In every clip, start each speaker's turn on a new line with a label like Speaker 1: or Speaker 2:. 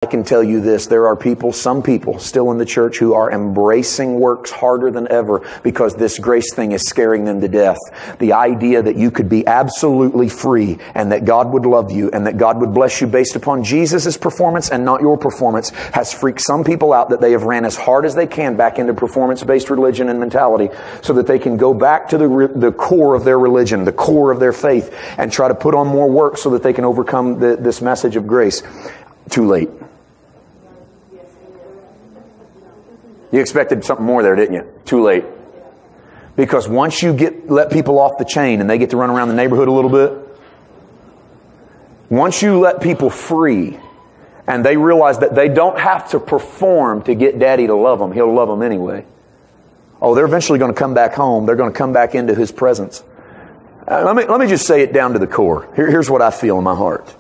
Speaker 1: I can tell you this, there are people, some people still in the church who are embracing works harder than ever because this grace thing is scaring them to death. The idea that you could be absolutely free and that God would love you and that God would bless you based upon Jesus' performance and not your performance has freaked some people out, that they have ran as hard as they can back into performance-based religion and mentality so that they can go back to the core of their religion, the core of their faith, and try to put on more work so that they can overcome this message of grace. Too late. You expected something more there, didn't you? Too late. Because once you let people off the chain and they get to run around the neighborhood a little bit, once you let people free and they realize that they don't have to perform to get Daddy to love them, He'll love them anyway. Oh, they're eventually going to come back home. They're going to come back into His presence. Let me just say it down to the core. Here's what I feel in my heart.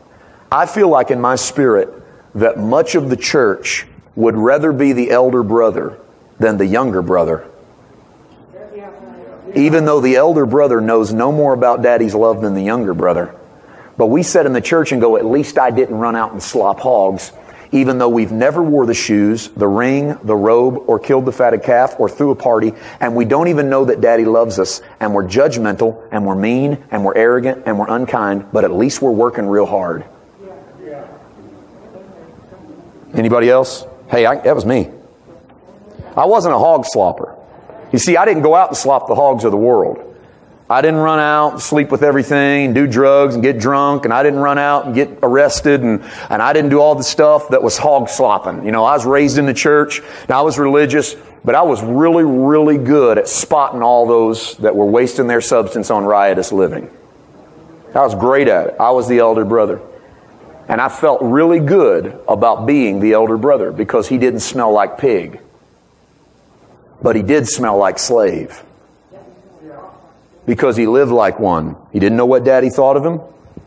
Speaker 1: I feel like in my spirit that much of the church would rather be the elder brother than the younger brother. Even though the elder brother knows no more about Daddy's love than the younger brother. But we sit in the church and go, at least I didn't run out and slop hogs. Even though we've never wore the shoes, the ring, the robe, or killed the fatted calf, or threw a party, and we don't even know that Daddy loves us, and we're judgmental, and we're mean, and we're arrogant, and we're unkind, but at least we're working real hard. Anybody else? Hey, that was me. I wasn't a hog slopper. You see, I didn't go out and slop the hogs of the world. I didn't run out and sleep with everything and do drugs and get drunk, and I didn't run out and get arrested, and I didn't do all the stuff that was hog slopping. You know, I was raised in the church and I was religious, but I was really, really good at spotting all those that were wasting their substance on riotous living. I was great at it. I was the elder brother. And I felt really good about being the elder brother because he didn't smell like pig. But he did smell like slave. Because he lived like one. He didn't know what Daddy thought of him.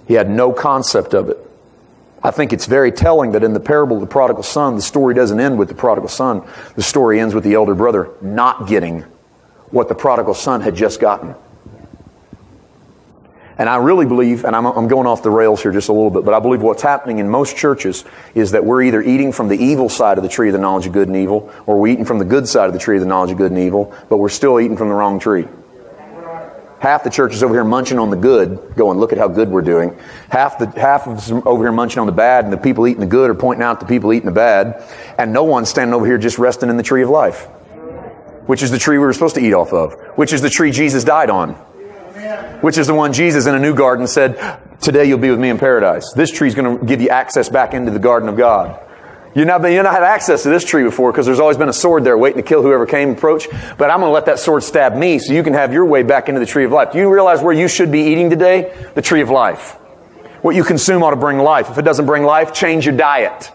Speaker 1: He had no concept of it. I think it's very telling that in the parable of the prodigal son, the story doesn't end with the prodigal son. The story ends with the elder brother not getting what the prodigal son had just gotten. And I really believe, and I'm going off the rails here just a little bit, but I believe what's happening in most churches is that we're either eating from the evil side of the tree of the knowledge of good and evil, or we're eating from the good side of the tree of the knowledge of good and evil, but we're still eating from the wrong tree. Half the church is over here munching on the good, going, look at how good we're doing. Half of us over here munching on the bad, and the people eating the good are pointing out the people eating the bad, and no one's standing over here just resting in the tree of life, which is the tree we were supposed to eat off of, which is the tree Jesus died on. Which is the one Jesus in a new garden said, today you'll be with me in paradise. This tree's going to give you access back into the garden of God. You've not had access to this tree before because there's always been a sword there waiting to kill whoever came and approach. But I'm going to let that sword stab me so you can have your way back into the tree of life. Do you realize where you should be eating today? The tree of life. What you consume ought to bring life. If it doesn't bring life, change your diet.